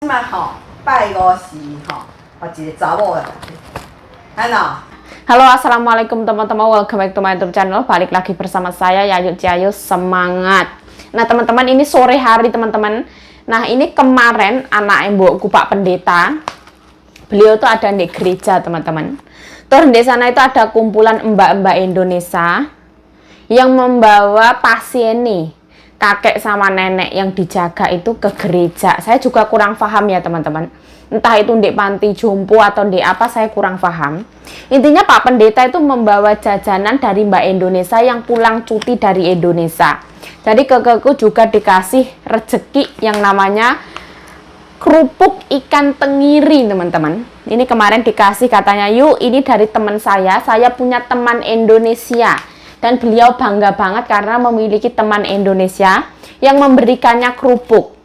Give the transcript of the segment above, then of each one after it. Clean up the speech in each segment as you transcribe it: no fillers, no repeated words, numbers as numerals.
嘛吼，拜五是吼，一个查某的，看喏。Halo, assalamualaikum teman-teman. Welcome back to my YouTube channel. Balik lagi bersama saya Yayu Jayu. Semangat. Nah teman-teman, ini sore hari teman-teman. Nah ini kemarin anak ibuku Pak Pendeta, beliau tuh ada di gereja teman-teman. Terus di sana itu ada kumpulan mbak-mbak Indonesia yang membawa pasien nih, kakek sama nenek yang dijaga itu ke gereja. Saya juga kurang paham ya teman-teman. Entah itu di panti jompo atau di apa, saya kurang paham. Intinya Pak Pendeta itu membawa jajanan dari Mbak Indonesia yang pulang cuti dari Indonesia. Jadi kakekku juga dikasih rezeki yang namanya kerupuk ikan tenggiri teman-teman. Ini kemarin dikasih katanya, yuk ini dari teman saya punya teman Indonesia. Dan beliau bangga banget karena memiliki teman Indonesia yang memberikannya kerupuk.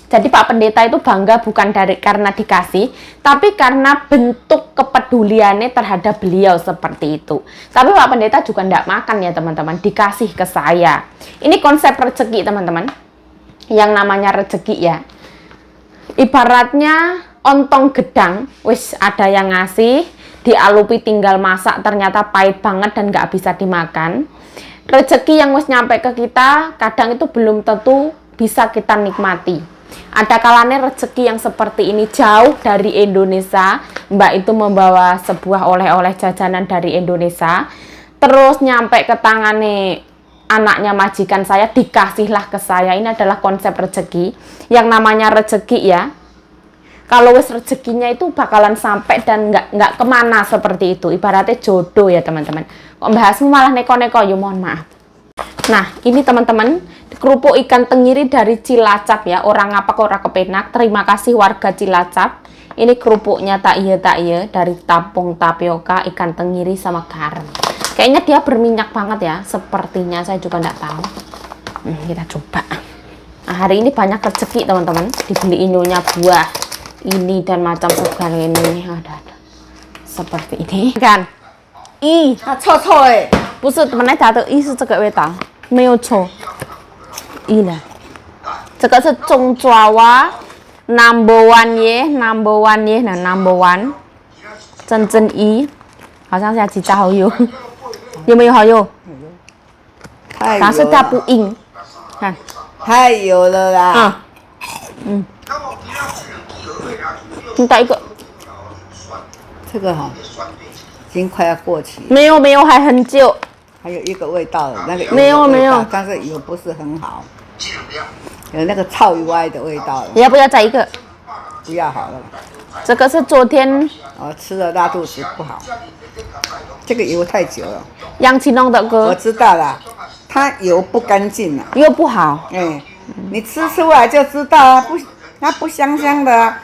Jadi Pak Pendeta itu bangga bukan karena dikasih, tapi karena bentuk kepeduliannya terhadap beliau seperti itu. Tapi Pak Pendeta juga tidak makan ya teman-teman, dikasih ke saya. Ini konsep rezeki teman-teman, yang namanya rezeki ya. Ibaratnya ontong gedang, wis ada yang ngasih, dialupi tinggal masak, ternyata pahit banget dan nggak bisa dimakan. Rezeki yang wis nyampe ke kita, kadang itu belum tentu bisa kita nikmati. Ada kalanya rezeki yang seperti ini jauh dari Indonesia, Mbak itu membawa sebuah oleh-oleh jajanan dari Indonesia, terus nyampe ke tangannya anaknya majikan saya, dikasihlah ke saya. Ini adalah konsep rezeki, yang namanya rezeki ya. Kalau wis rezekinya itu bakalan sampai dan nggak kemana seperti itu, ibaratnya jodoh ya teman-teman. Kok bahasmu malah neko-neko, ya mohon maaf. Nah ini teman-teman, kerupuk ikan tenggiri dari Cilacap ya, orang ngapak orang kepenak. Terima kasih warga Cilacap. Ini kerupuknya tak iya dari Tampung Tapioka, ikan tenggiri sama garam. Kayaknya dia berminyak banget ya, sepertinya, saya juga nggak tahu. Kita coba. Nah, hari ini banyak rezeki teman-teman, dibeliin nyonya buah ini dan macam segala ini, ada seperti ini kan. Ih, 臭臭的。不是，本来它的意是这个味道，没有臭。呢，这个是中爪哇 number one 耶 number one 耶，那 number one 真一，好像是其他好友，有没有好友？但是它不硬，看，太油了啦。你带一个。这个哈，已经快要过期。没有，还很久。还有一个味道的那个没有，但是油不是很好，有那个臭歪的味道了。要不要再一个？不要好了。这个是昨天吃了拉肚子不好，这个油太久了。杨奇弄的歌。我知道啦，它油不干净啊，又不好。你吃出来就知道啊，它不香香的啊，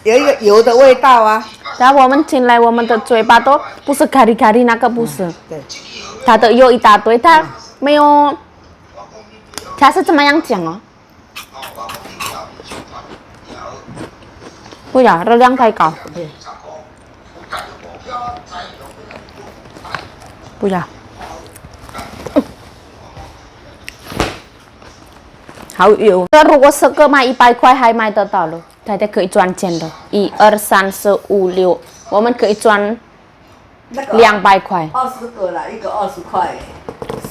有一个油的味道啊。然后我们进来，我们的嘴巴都不是咖喱，那个不是。对。它的油一大堆，它没有，它是怎么样讲哦？不要，热量太高。不要。好油。那如果十个卖100块，还卖得到了，大家可以赚钱的。1、2、3、4、5、6，我们可以赚200块。20个啦，一个20块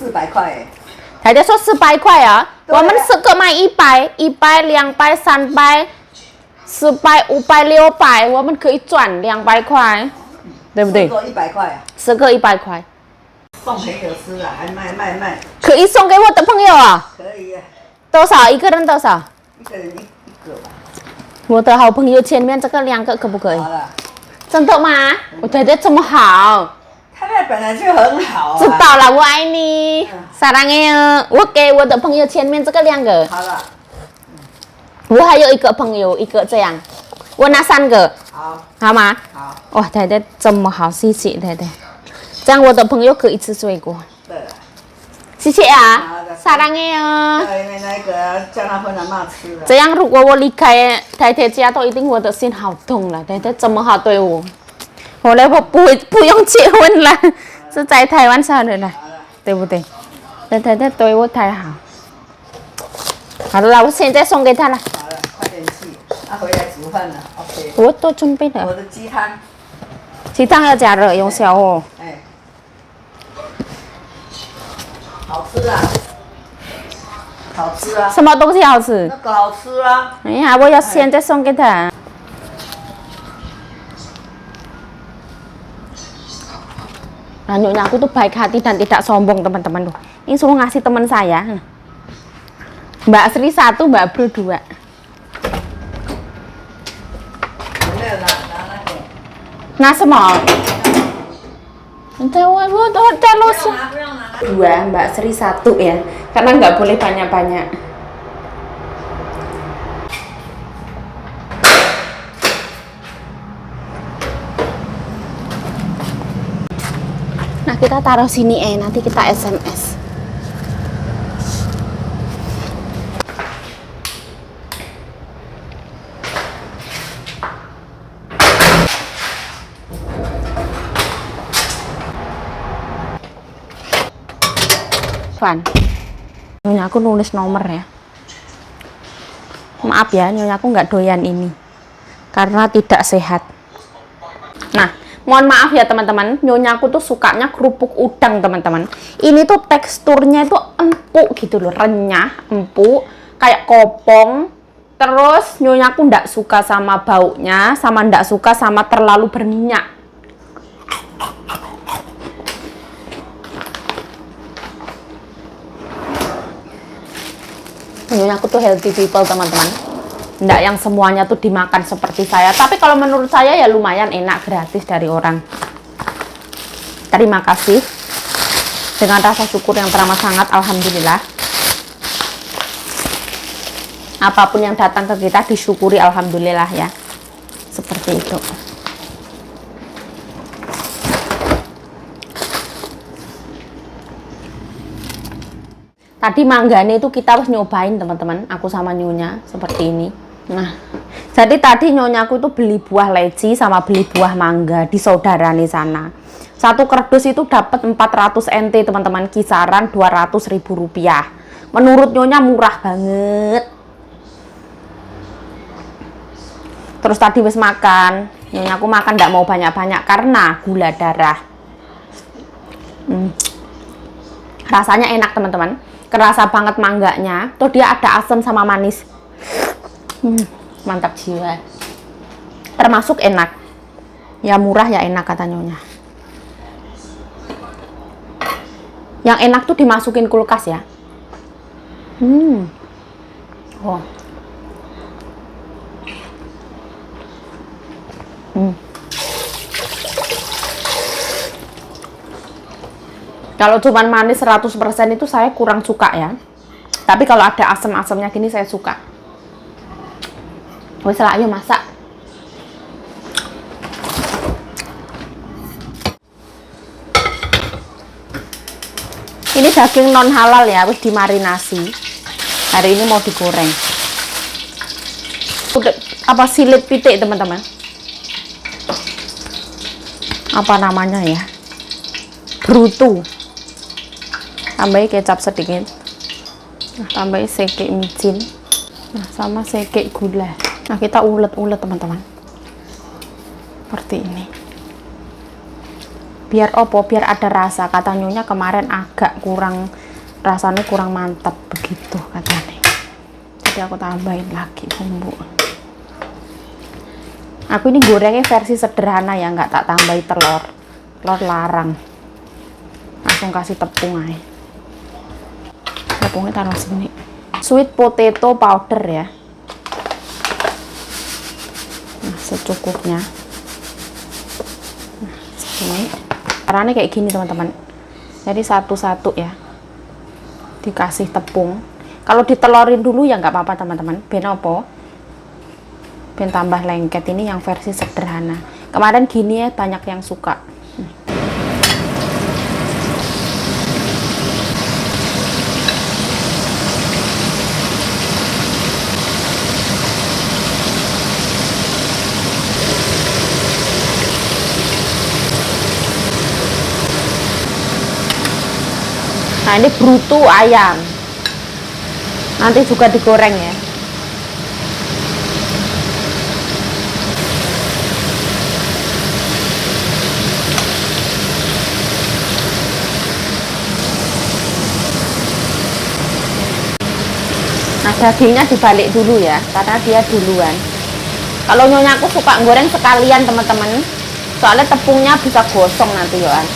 ，400块。大家说400块啊？我们10个卖100、100、200、300、400、500、600，我们可以赚200块，对不对？ 10个100块啊。10个100块。送朋友吃啊，还卖。可以送给我的朋友啊？可以啊。多少？一个人多少？一个人一个吧。我的好朋友前面这个2个可不可以？好了。真的吗？我觉得这么好。他那本来就很好啊。知道了，我爱你。사랑해요。我给我的朋友前面这个2个。好了。我还有一个朋友，一个这样。我拿3个。好。好吗？好。哇，太太这么好，谢谢太太。这样我的朋友可以吃水果。对。谢谢啊。사랑해요。因为那个叫他回来骂吃了。这样如果我离开太太家，都一定我的心好痛了。太太这么好对我，后来我不用结婚了，是在台湾生的了，对不对？太太对我太好。好了，我现在送给他了。好了，快点去，他回来煮煮饭了，OK。我都准备了。我的鸡汤，鸡汤要加热，用小火。哎，好吃啊，好吃啊，什么东西好吃？那个好吃啊。哎呀，我要现在送给他。Nah, nyonya aku tuh baik hati dan tidak sombong, teman-teman. Ini suruh ngasih teman saya. Mbak Sri 1, Mbak Bro 2. Nah, semua. Terus 2, Mbak Sri 1 ya. Karena nggak boleh banyak-banyak. Nah, kita taruh sini nanti kita SMS. Van, nyonya aku nulis nomor ya. Maaf ya, nyonya aku nggak doyan ini karena tidak sehat. Nah, mohon maaf ya teman-teman, nyonya aku tuh sukanya kerupuk udang teman-teman. Ini tuh teksturnya itu empuk gitu loh, renyah, empuk, kayak kopong. Terus nyonya aku nggak suka sama baunya, sama nggak suka sama terlalu berminyak. Nyonya aku tuh healthy people teman-teman. Nggak yang semuanya tuh dimakan seperti saya. Tapi kalau menurut saya ya lumayan enak, gratis dari orang. Terima kasih. Dengan rasa syukur yang teramat sangat, alhamdulillah. Apapun yang datang ke kita disyukuri, alhamdulillah ya. Seperti itu. Tadi mangganya itu kita harus nyobain teman-teman, aku sama nyonya seperti ini. Nah, jadi tadi nyonya aku itu beli buah leci sama beli buah mangga di saudaranya sana. Satu kardus itu dapat 400 NT teman-teman, kisaran 200.000 rupiah. Menurut nyonya murah banget. Terus tadi wis makan, nyonya aku makan nggak mau banyak-banyak karena gula darah. Rasanya enak teman-teman. Kerasa banget mangganya, tuh dia ada asam sama manis. Mantap jiwa. Termasuk enak. Ya murah ya enak kata nyonya. Yang enak tuh dimasukin kulkas ya. Oh. Kalau cuman manis 100% itu saya kurang suka ya. Tapi kalau ada asam-asamnya gini saya suka. Wes lah, ayo masak. Ini daging non halal ya, wis dimarinasi. Hari ini mau digoreng. Udah apa silit pitik teman-teman? Apa namanya ya? Brutu. Tambahin kecap sedikit. Nah, tambahin sekek micin. Nah, sama sekek gula. Nah, kita ulet-ulet teman-teman. Seperti ini. Biar opo, biar ada rasa. Kata nyonya kemarin agak kurang, rasanya kurang mantap begitu katanya. Jadi aku tambahin lagi bumbu. Aku ini gorengnya versi sederhana ya, nggak tak tambahin telur. Telur larang. Langsung kasih tepung aja. Tepungnya taruh sini. Sweet potato powder ya. Nah, secukupnya. Nah, segini. Caranya kayak gini teman-teman. Jadi satu-satu ya. Dikasih tepung. Kalau ditelorin dulu ya nggak apa-apa teman-teman. Ben opo? Ben tambah lengket. Ini yang versi sederhana. Kemarin gini ya banyak yang suka. Nah, ini brutu ayam. Nanti juga digoreng ya. dagingnya dibalik dulu ya, karena dia duluan. Kalau nyonya aku suka goreng sekalian teman-teman, soalnya tepungnya bisa gosong nanti Yohan.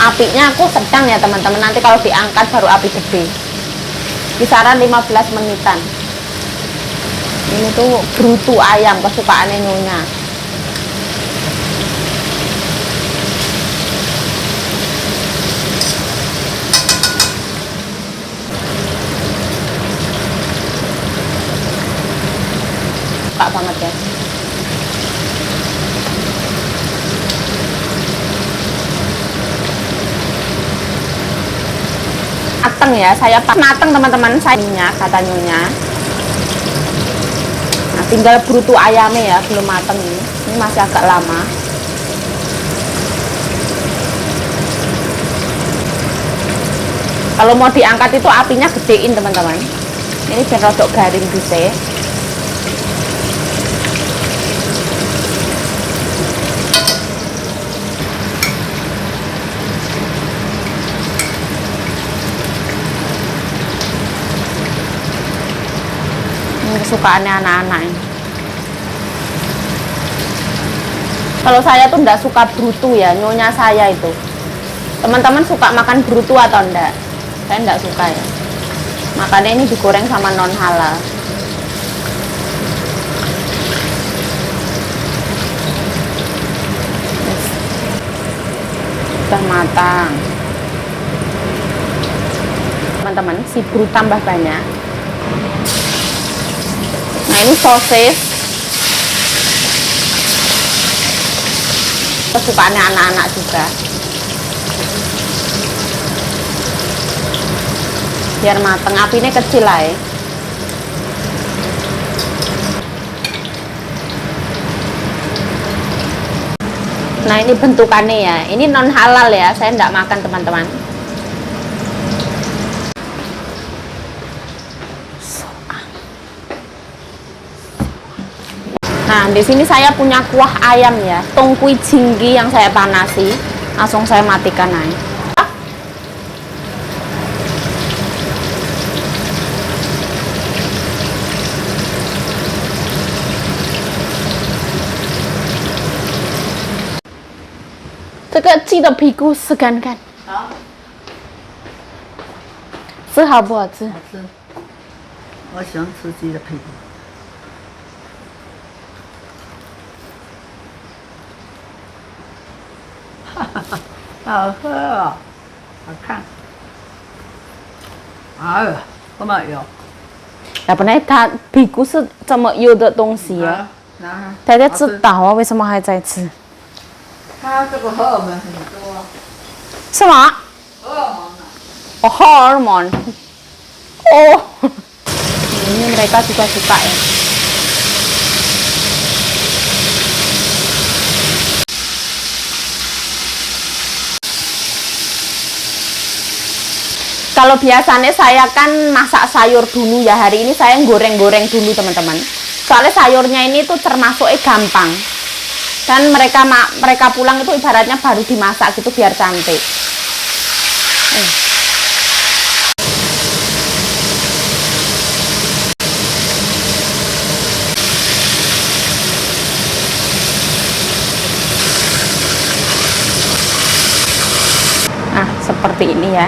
Apinya aku sedang ya teman-teman, nanti kalau diangkat baru api gede, kisaran 15 menitan. Ini tuh brutu ayam kesukaannya nyonya. Suka banget ya. Mateng ya, saya mateng teman-teman, saya kata nyonya. Nah, tinggal brutu ayamnya ya, belum mateng ini masih agak lama. Kalau mau diangkat itu apinya gedein teman-teman, ini biar rodok garing bisa. Kesukaannya anak-anak ini. Kalau saya tuh enggak suka brutu ya, nyonya saya itu. Teman-teman suka makan brutu atau enggak? Saya enggak suka ya. Makanya ini digoreng sama non halal. Sudah matang. Teman-teman, si brutu tambah banyak. Nah, ini sosis kesukaannya anak-anak juga, biar mateng, apinya kecil lah ya. Nah, ini bentukannya ya, ini non halal ya, saya enggak makan teman-teman. Nah, di sini saya punya kuah ayam ya, tongkui jinggi yang saya panasi. Langsung saya matikan aja. Ini 鸡的皮菇试看看，好，这好不好吃？好吃。我喜欢吃鸡的屁股。好喝哦，好看。哎呀，这么油。本来它皮菇是这么油的东西啊，大家知道啊，为什么还在吃？它这个荷尔蒙很多。什么？荷尔蒙啊。Oh, hormon. Oh, ini mereka juga suka ya. Kalau biasanya saya kan masak sayur dulu ya, hari ini saya goreng-goreng dulu teman-teman. Soalnya sayurnya ini tuh termasuk gampang. Dan mereka pulang itu ibaratnya baru dimasak gitu biar cantik. Nah, seperti ini ya.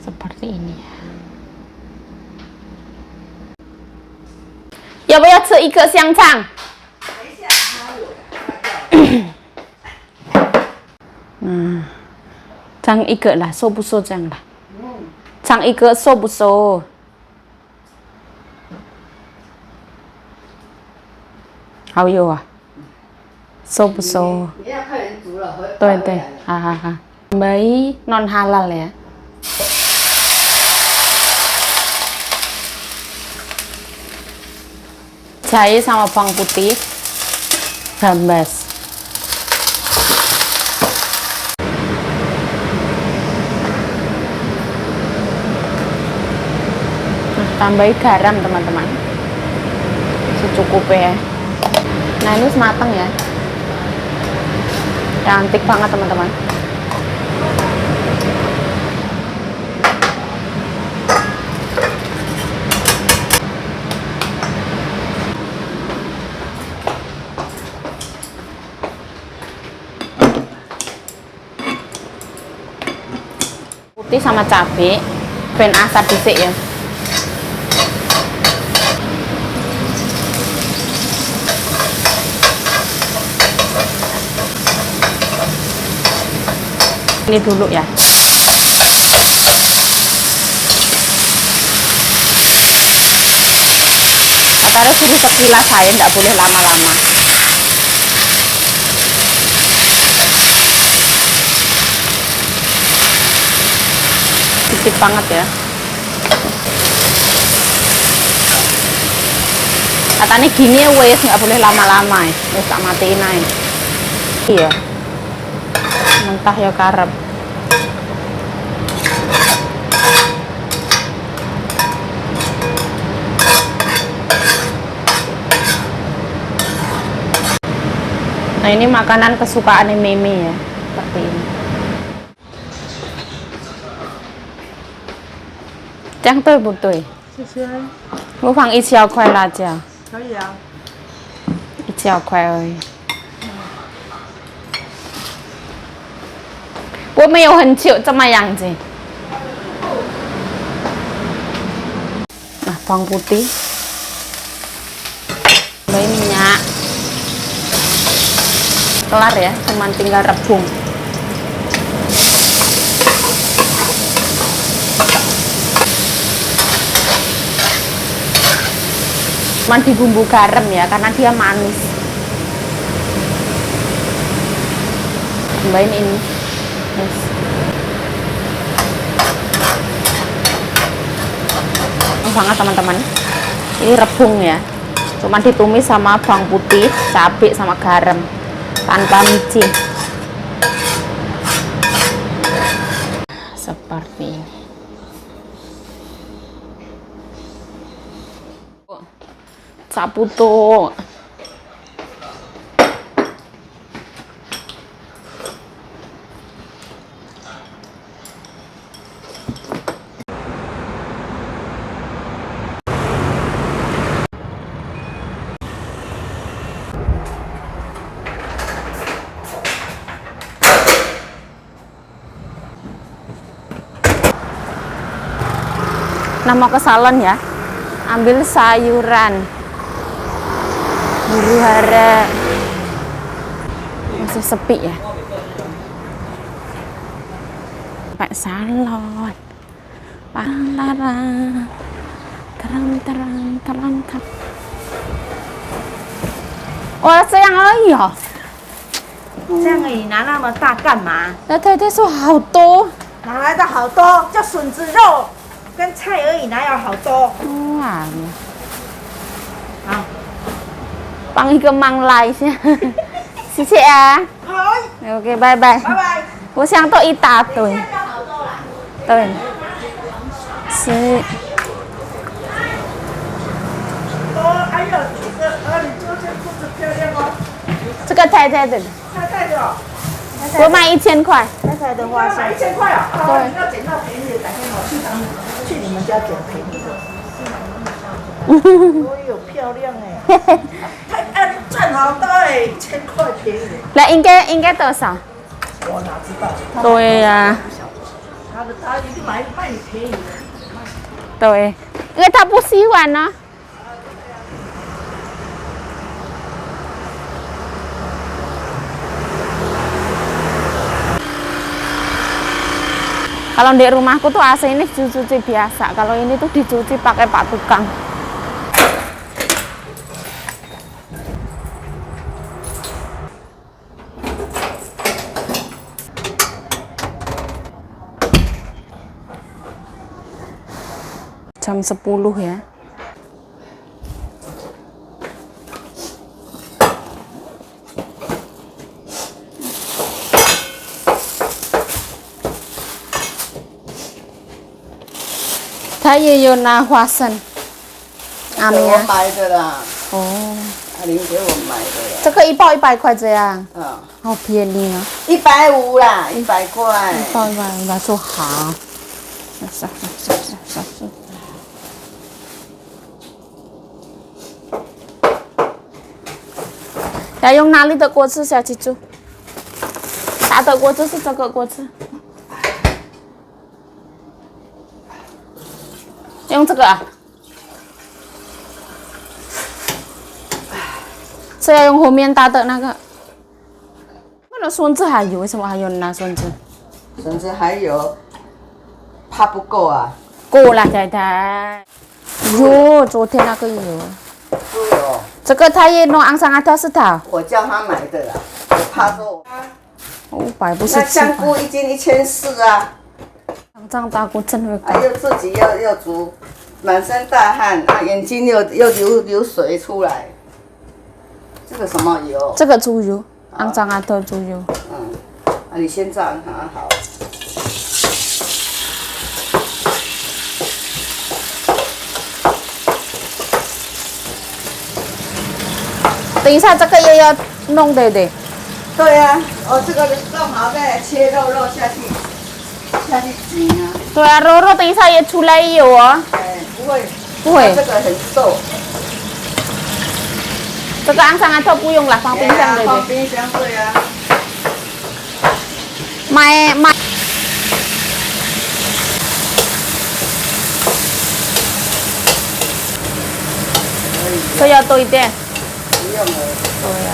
Seperti ini ya. 要不要吃一个香肠？尝一个啦，瘦不瘦这样啦？尝一个瘦不瘦？好油啊，瘦不瘦？你要看人煮了，对对，哈哈哈。没 non halal ya. Jahe sama bawang putih, gambas. Tambahin garam teman-teman, secukupnya. Nah, ini matang ya, cantik banget teman-teman. Ini sama cabai, ben asar dhisik ya. Ini dulu ya. Karena suruh sekilas saya tidak boleh lama-lama. Sedikit banget ya. Katanya gini wes nggak boleh lama-lama ya. Wes tak matiin aja. Iya. Mentah ya karep. Nah ini makanan kesukaan Meme ya, seperti ini. Jangan tuh butuh. 谢谢。我放1小块辣椒，可以啊。1小块而已。我没有很久这么样子。Nah, bawang putih, minyak. Kelar ya, cuman tinggal rebung. Cuman di bumbu garam ya, karena dia manis. Tambahin ini. Yes. Banget teman-teman. Ini rebung ya. Cuman ditumis sama bawang putih, cabai sama garam. Tanpa micin. Seperti ini. Saputo. Nah, mau ke salon ya, ambil sayuran, huru hara, masih sepi ya, pakai salon, larang, terang. Oh, 这样而已哦，这样而已，拿那么大干嘛？那太太说好多，哪来的好多？就笋子肉跟菜而已，哪有好多？哇，好，帮一个忙来一下，谢谢啊。好， OK， 拜拜。拜拜。我想到一大堆。对，是。哦，还有这个，你这件裤子漂亮哦。这个太太的，太太的哦。我卖1000块。太太的花买1000块啊！哦，你要捡到便宜的，改天我去你们家捡便宜的。哦哟，漂亮哎！太赚好多哎，1000块便宜。那应该多少？我哪知道？对呀、他一定卖你便宜的。对，因为他不喜欢呢。Kalau di rumahku tuh AC ini dicuci biasa. Kalau ini tuh dicuci pakai pak tukang. Jam 10 ya.他也有拿花生，阿明我啊，买的啦，哦，阿玲给我买的啦。这个一包100块这样，嗯，好便宜啊150啦，100块。 ，1包100，他说好，是，要用哪里的锅子，小记住，大的锅子是这个锅子。用这个啊？是要用后面搭的那个。那孙子还有，为什么还有拿孙子？甚至还有，怕不够啊。够了，太太。有，昨天那个有。猪油。这个他也弄昂上阿特是他。我叫他买的啦，我怕说。500不是那700。香菇1斤1400啊。这样大锅真会高。还有自己要煮，满身大汗啊，眼睛又流水出来。这个什么油？这个猪油，昂上阿特猪油。嗯，啊，你先炸它好。等一下，这个也要弄对不对？对呀、啊，哦，这个弄好再切肉下去挤啊。对啊，肉等一下也出来有哦。哎，不会，不会。这个很瘦。这个昂上阿特不用了，放冰箱对不对？放冰箱对啊。买。这要多一点。不用了。对呀。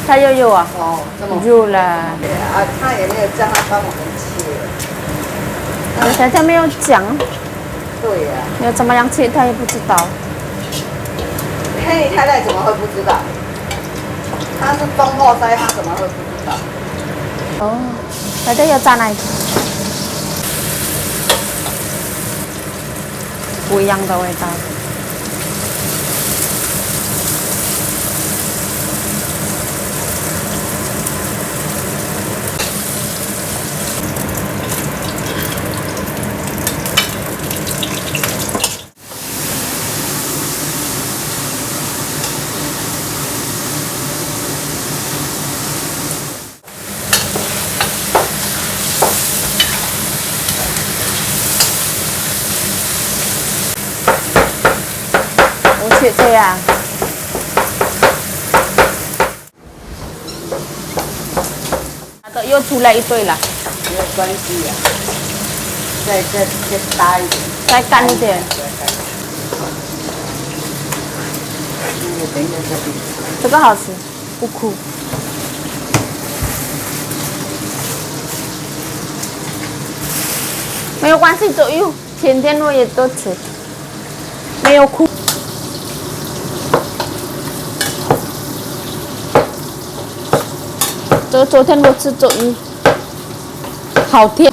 他又有啊？哦，这么有了。对啊，他也没有叫他帮我们切。人家没有讲。对呀、要怎么样切，他也不知道。嘿，你太太怎么会不知道？他是东后塞，他怎么会不知道？哦，大家要炸哪一个？不一样的味道。切这样，又出来一堆了。没有关系呀、再大一点，再干一点。等一下再冰。这个好吃，不苦。没有关系，左右天天我也都吃，没有苦。昨天我吃左右，好甜。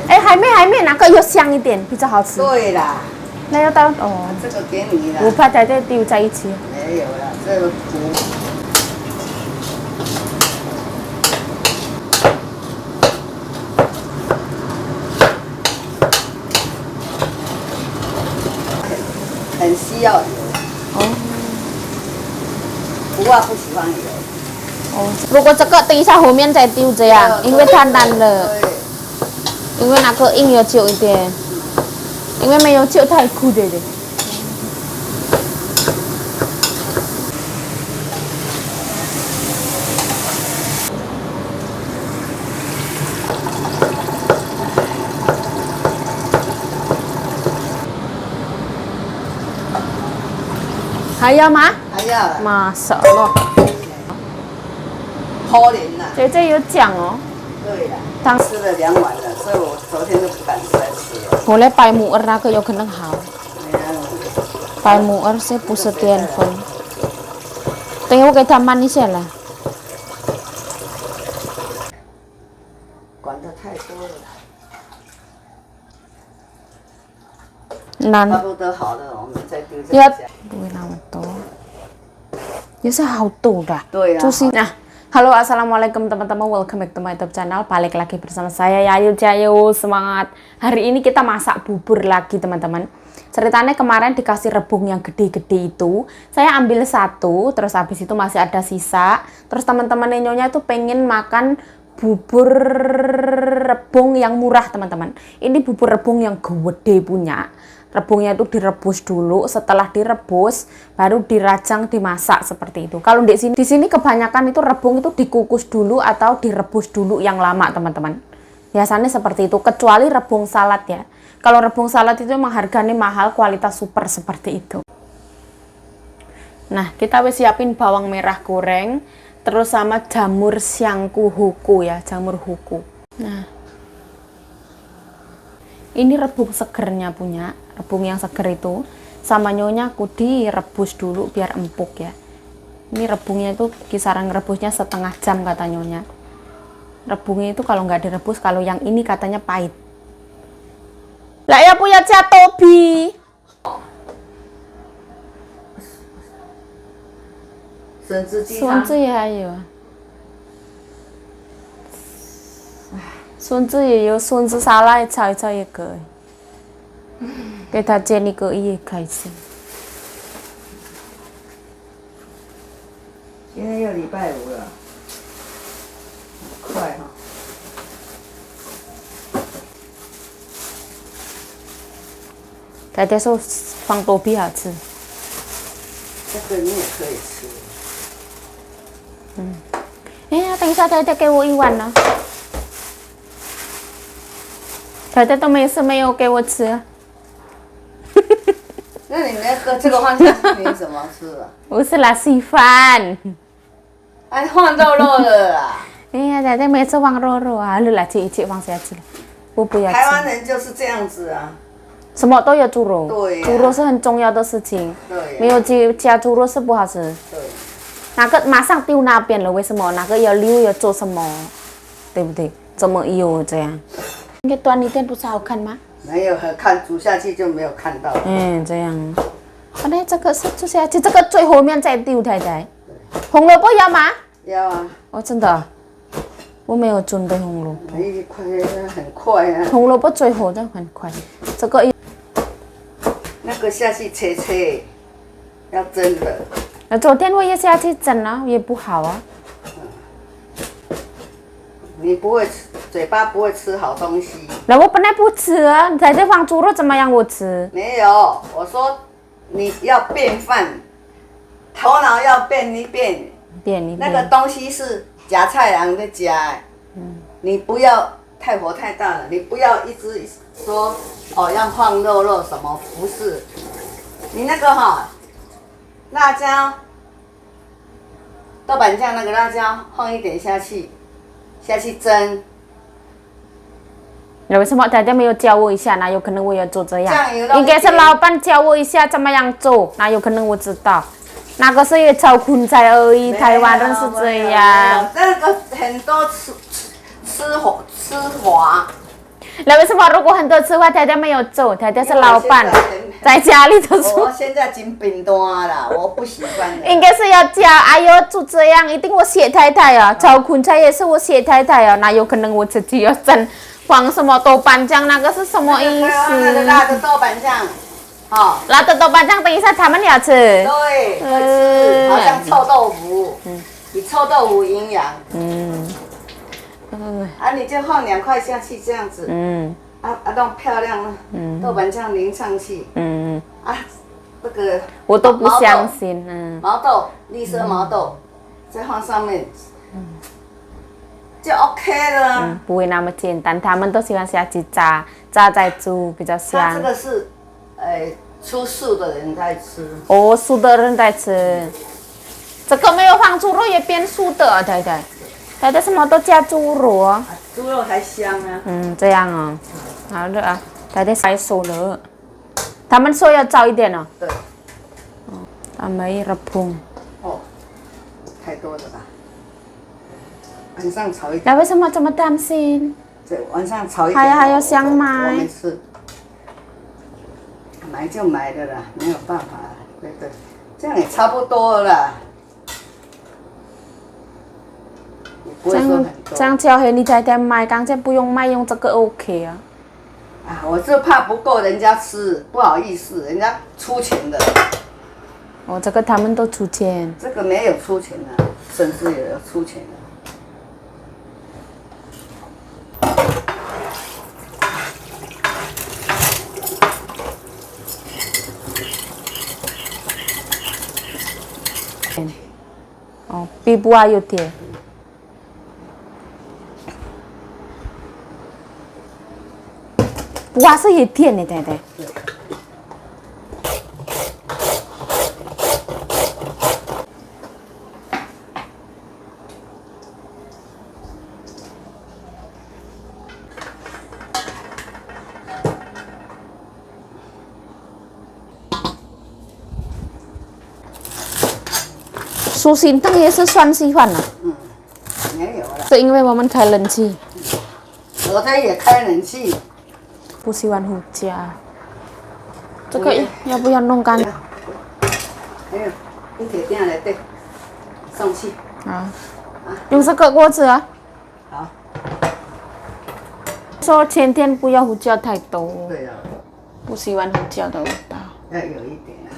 哎，还没，哪个要香一点比较好吃？对啦，那要到哦。这个给你啦。我怕在这丢在一起。没有啦，这个苦。很需要油。哦。不啊，不喜欢油。哦，如果这个等一下后面再丢这样，因为太烂了。对。因为那个硬要久一点，因为没有久太苦的。还要吗？还要啦。妈少了。可怜呐。这有奖哦。对啦。当吃了2碗了，所以我昨天都不敢再吃了。Boleh pai muer na ke yo kenang hao. 没有。Pai muer se pusetian pun. Tengok kita manis ya lah. 管的太多了。难差不多好了，我们再丢这要下。不会那么多，也是好多的。对啊。Sushi. Nah, halo assalamualaikum teman-teman, welcome back to my YouTube channel. Balik lagi bersama saya Yayu Jayo, semangat. Hari ini kita masak bubur lagi teman-teman. Ceritanya kemarin dikasih rebung yang gede-gede itu, saya ambil satu, terus habis itu masih ada sisa. Terus teman-teman nyonya itu pengen makan bubur rebung yang murah teman-teman. Ini bubur rebung yang gede punya. Rebungnya itu direbus dulu, setelah direbus baru dirajang dimasak seperti itu. Kalau di sini kebanyakan itu rebung itu dikukus dulu atau direbus dulu yang lama teman-teman. Biasanya seperti itu, kecuali rebung salad ya. Kalau rebung salad itu memang harganya mahal, kualitas super seperti itu. Nah, kita wis siapin bawang merah goreng, terus sama jamur siangku huku ya, jamur huku. Nah, ini rebung segernya punya, rebung yang seger itu sama nyonya aku direbus dulu biar empuk ya. Ini rebungnya itu kisaran rebusnya setengah jam kata nyonya. Rebungnya itu kalau nggak direbus, kalau yang ini katanya pahit. Lah ya punya Cia Tobi.孙子也还有，孙子也有，孙子沙拉炒一炒也可以，给他煎一个也开心。今天又礼拜五了，快哈！大家说放多比好吃。这个你也可以吃。哎呀，等一下，太太给我一碗呢。太太都没事没有给我吃。那你那个这个放下去，你怎么吃啊？我是拿稀饭。还放肉肉了啦！哎呀，太太每次放肉肉啊，你来一起放下去了，我不要吃。台湾人就是这样子啊。什么都有猪肉，对呀猪肉是很重要的事情，对呀没有加猪肉是不好吃。对。哪个马上丢那边了？为什么？哪个要溜要做什么？对不对？怎么有这样？应该端一点不是好看吗？没有很看，煮下去就没有看到。嗯，这样。好嘞，这个是煮下去，这个最后面再丢，太太。红萝卜要吗？要啊。哦，真的，我没有准备红萝卜。快很快啊。红萝卜最后的很快，这个那个下去切切，要蒸的。昨天我也下去蒸了，也不好啊。你不会吃，嘴巴不会吃好东西。那我本来不吃啊，你在这放猪肉怎么样？我吃。没有，我说你要变饭，头脑要变一变。变一变。那个东西是夹菜人在夹，你不要太火太大了，你不要一直说哦要放肉肉什么，不是。你那个哈。辣椒、豆瓣酱那个辣椒放一点下去蒸。为什么大家没有教我一下？哪有可能我要做这样？酱油应该是老板教我一下怎么样做，哪有可能我知道？那个是炒芹菜而已，台湾人是这样。那个很多吃滑。那为什么如果很多吃话，太太没有做？太太是老板，在家里头做。我现在紧饼单啦，我不喜欢。应该是要教，哎呦，就这样，一定我写太太啊，炒芹菜也是我写太太啊，哪有可能我自己要整放什么豆瓣酱？那个是什么意思？那个辣的豆瓣酱，好。辣的豆瓣酱，等一下他们要吃。对，会吃，好像臭豆腐，比臭豆腐营养。啊，你就放2块下去这样子。弄漂亮了。豆瓣酱淋上去。啊，这个。我都不相信。毛豆，绿色毛豆，再放上面。就 OK 了。不会那么简单，他们都喜欢下去炸再煮比较香。它这个是，吃素的人在吃。哦，素的人在吃。这个没有放猪肉也变素的，太太。太太什么都加猪肉啊。猪肉还香啊。这样哦。好的啊，太太才熟了。他们说要早一点哦。对。tambah rebung。哦，太多了吧。晚上炒一点。那为什么这么担心？这晚上炒一点。还有香麦。我没吃，买就买的啦，没有办法。对对，这样也差不多了啦。这样叫黑你再点麦，刚才不用麦，用这个 OK 啊。啊，我是怕不够人家吃，不好意思，人家出钱的。哦，这个他们都出钱。这个没有出钱的，甚至也有出钱的。哦，比buah有甜。buah 是很甜的，对对。苏心汤也是算稀饭啊。没有了。是因为我们开冷气。昨天也开冷气。不喜欢胡椒。这个要不要弄干？还有一铁电来对，送去。啊。用这个锅子啊。好。说前天不要胡椒太多。对啊。不喜欢胡椒的味道。要有一点啊，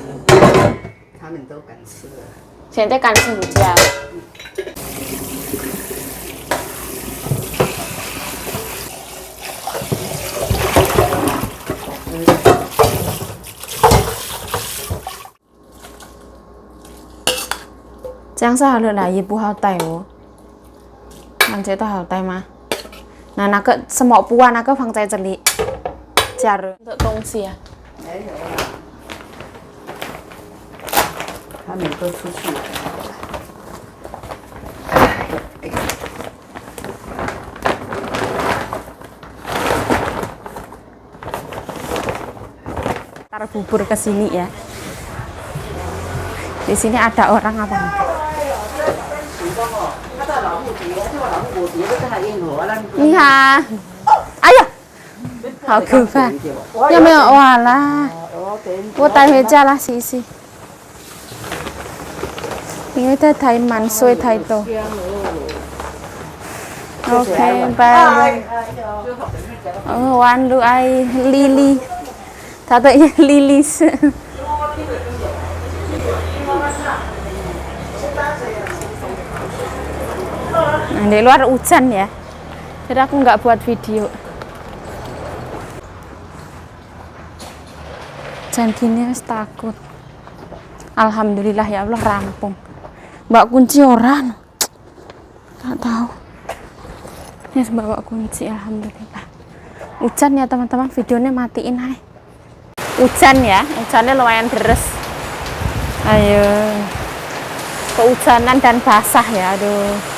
他们都敢吃了。现在敢吃胡椒。这样是好了啦，也不好带哦。看这都好带吗？那个什么布啊，那个放在这里，加热的东西啊。没有了，他们都出去了。Taruh bubur ke sini ya. Di sini ada orang apa? 你好，哎呀，好可怕！有没有瓦啦？我带回家啦，洗洗。因为它太满，水太多。OK，拜。玩lu ai Lily， 他的 Lily 是。Di luar hujan ya, jadi aku nggak buat video. Hujan gini harus takut. Alhamdulillah ya Allah rampung. Mbak kunci orang, nggak tahu. Ini bawa kunci, alhamdulillah. Hujan ya teman-teman, videonya matiin hai. Hujan ya, hujannya lumayan deras. Ayo, kehujanan dan basah ya, aduh.